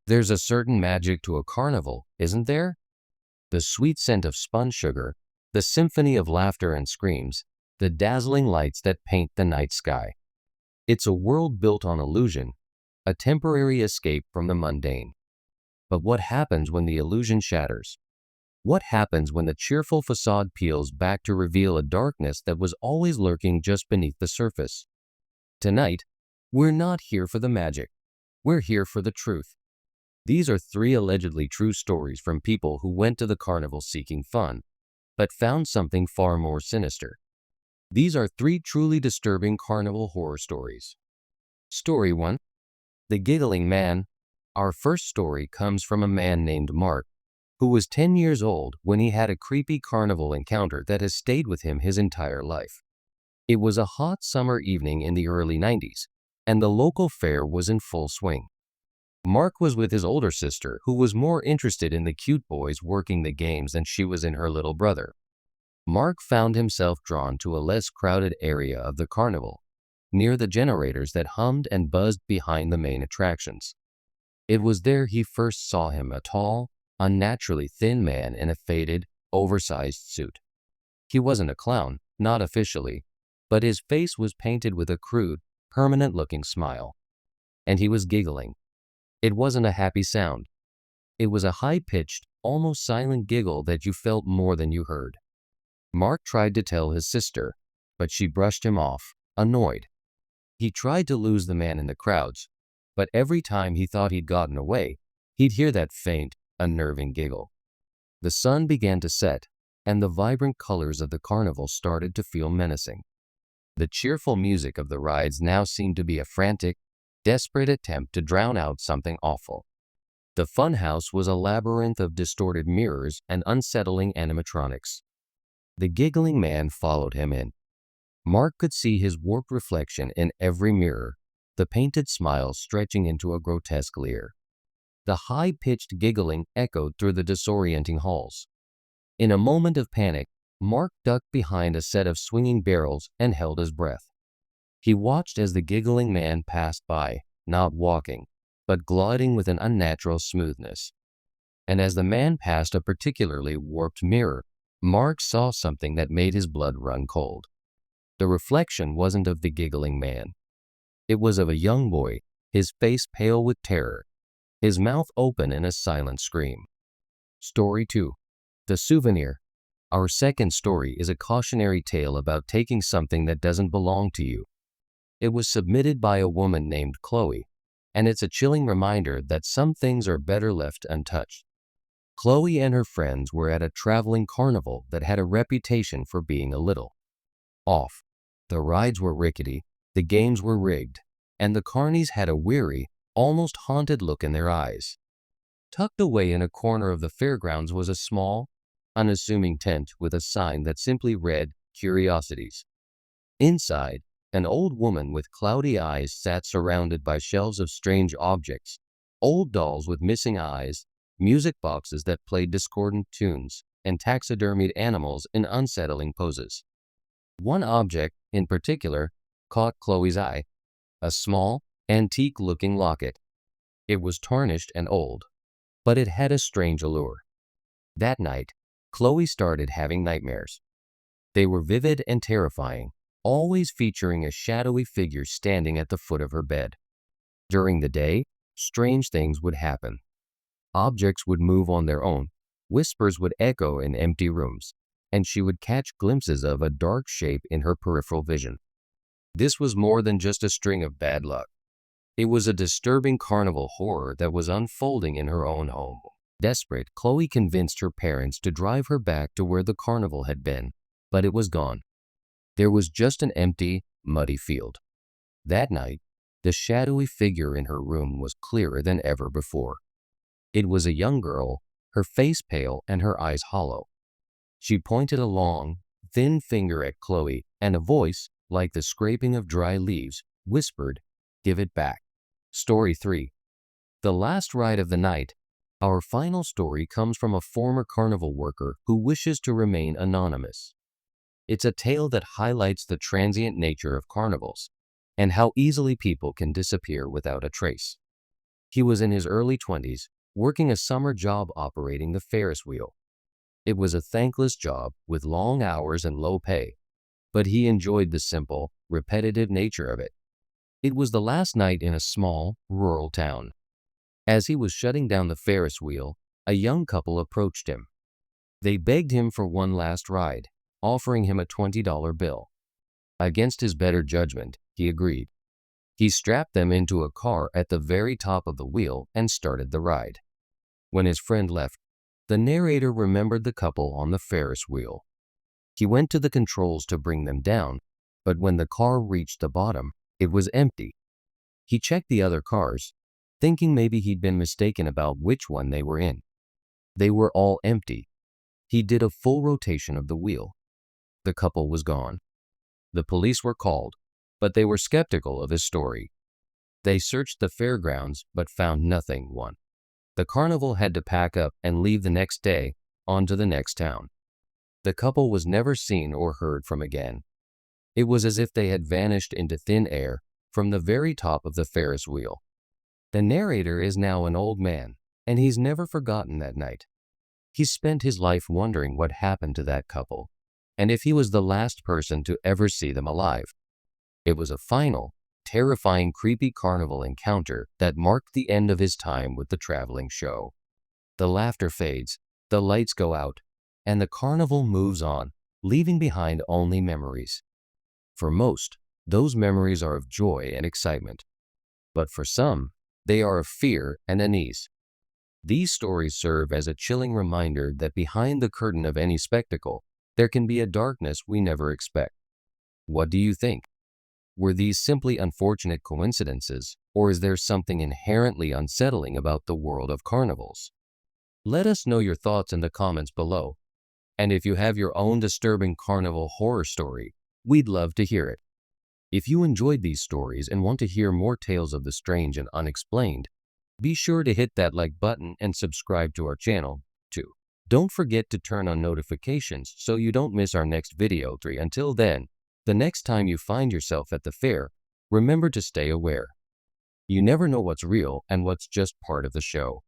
There's a certain magic to a carnival, isn't there? The sweet scent of spun sugar, the symphony of laughter and screams, the dazzling lights that paint the night sky. It's a world built on illusion, a temporary escape from the mundane. But what happens when the illusion shatters? What happens when the cheerful facade peels back to reveal a darkness that was always lurking just beneath the surface? Tonight, we're not here for the magic. We're here for the truth. These are three allegedly true stories from people who went to the carnival seeking fun, but found something far more sinister. These are three truly disturbing carnival horror stories. Story 1. The Giggling Man. Our first story comes from a man named Mark, who was 10 years old when he had a creepy carnival encounter that has stayed with him his entire life. It was a hot summer evening in the early 90s, and the local fair was in full swing. Mark was with his older sister, who was more interested in the cute boys working the games than she was in her little brother. Mark found himself drawn to a less crowded area of the carnival, near the generators that hummed and buzzed behind the main attractions. It was there he first saw him, a tall, unnaturally thin man in a faded, oversized suit. He wasn't a clown, not officially, but his face was painted with a crude, permanent-looking smile. And he was giggling. It wasn't a happy sound. It was a high-pitched, almost silent giggle that you felt more than you heard. Mark tried to tell his sister, but she brushed him off, annoyed. He tried to lose the man in the crowds, but every time he thought he'd gotten away, he'd hear that faint, unnerving giggle. The sun began to set, and the vibrant colors of the carnival started to feel menacing. The cheerful music of the rides now seemed to be a frantic, desperate attempt to drown out something awful. The funhouse was a labyrinth of distorted mirrors and unsettling animatronics. The giggling man followed him in. Mark could see his warped reflection in every mirror, the painted smile stretching into a grotesque leer. The high-pitched giggling echoed through the disorienting halls. In a moment of panic, Mark ducked behind a set of swinging barrels and held his breath. He watched as the giggling man passed by, not walking, but gliding with an unnatural smoothness. And as the man passed a particularly warped mirror, Mark saw something that made his blood run cold. The reflection wasn't of the giggling man. It was of a young boy, his face pale with terror, his mouth open in a silent scream. Story 2. The Souvenir. Our second story is a cautionary tale about taking something that doesn't belong to you. It was submitted by a woman named Chloe, and it's a chilling reminder that some things are better left untouched. Chloe and her friends were at a traveling carnival that had a reputation for being a little off. The rides were rickety, the games were rigged, and the carnies had a weary, almost haunted look in their eyes. Tucked away in a corner of the fairgrounds was a small, unassuming tent with a sign that simply read, "Curiosities." Inside, an old woman with cloudy eyes sat surrounded by shelves of strange objects, old dolls with missing eyes, music boxes that played discordant tunes, and taxidermied animals in unsettling poses. One object, in particular, caught Chloe's eye, a small, antique-looking locket. It was tarnished and old, but it had a strange allure. That night, Chloe started having nightmares. They were vivid and terrifying, always featuring a shadowy figure standing at the foot of her bed. During the day, strange things would happen. Objects would move on their own, whispers would echo in empty rooms, and she would catch glimpses of a dark shape in her peripheral vision. This was more than just a string of bad luck. It was a disturbing carnival horror that was unfolding in her own home. Desperate, Chloe convinced her parents to drive her back to where the carnival had been, but it was gone. There was just an empty, muddy field. That night, the shadowy figure in her room was clearer than ever before. It was a young girl, her face pale and her eyes hollow. She pointed a long, thin finger at Chloe, and a voice, like the scraping of dry leaves, whispered, "Give it back." Story 3. The last ride of the night. Our final story comes from a former carnival worker who wishes to remain anonymous. It's a tale that highlights the transient nature of carnivals and how easily people can disappear without a trace. He was in his early 20s, working a summer job operating the Ferris wheel. It was a thankless job with long hours and low pay, but he enjoyed the simple, repetitive nature of it. It was the last night in a small, rural town. As he was shutting down the Ferris wheel, a young couple approached him. They begged him for one last ride, offering him a $20 bill. Against his better judgment, he agreed. He strapped them into a car at the very top of the wheel and started the ride. When his friend left, the narrator remembered the couple on the Ferris wheel. He went to the controls to bring them down, but when the car reached the bottom, it was empty. He checked the other cars, thinking maybe he'd been mistaken about which one they were in. They were all empty. He did a full rotation of the wheel. The couple was gone. The police were called, but they were skeptical of his story. They searched the fairgrounds but found nothing. The carnival had to pack up and leave the next day, on to the next town. The couple was never seen or heard from again. It was as if they had vanished into thin air from the very top of the Ferris wheel. The narrator is now an old man, and he's never forgotten that night. He's spent his life wondering what happened to that couple, and if he was the last person to ever see them alive. It was a final, terrifying, creepy carnival encounter that marked the end of his time with the traveling show. The laughter fades, the lights go out, and the carnival moves on, leaving behind only memories. For most, those memories are of joy and excitement. But for some, they are of fear and unease. These stories serve as a chilling reminder that behind the curtain of any spectacle, there can be a darkness we never expect. What do you think? Were these simply unfortunate coincidences, or is there something inherently unsettling about the world of carnivals? Let us know your thoughts in the comments below. And if you have your own disturbing carnival horror story, we'd love to hear it. If you enjoyed these stories and want to hear more tales of the strange and unexplained, be sure to hit that like button and subscribe to our channel, too. Don't forget to turn on notifications so you don't miss our next video. Until then, the next time you find yourself at the fair, remember to stay aware. You never know what's real and what's just part of the show.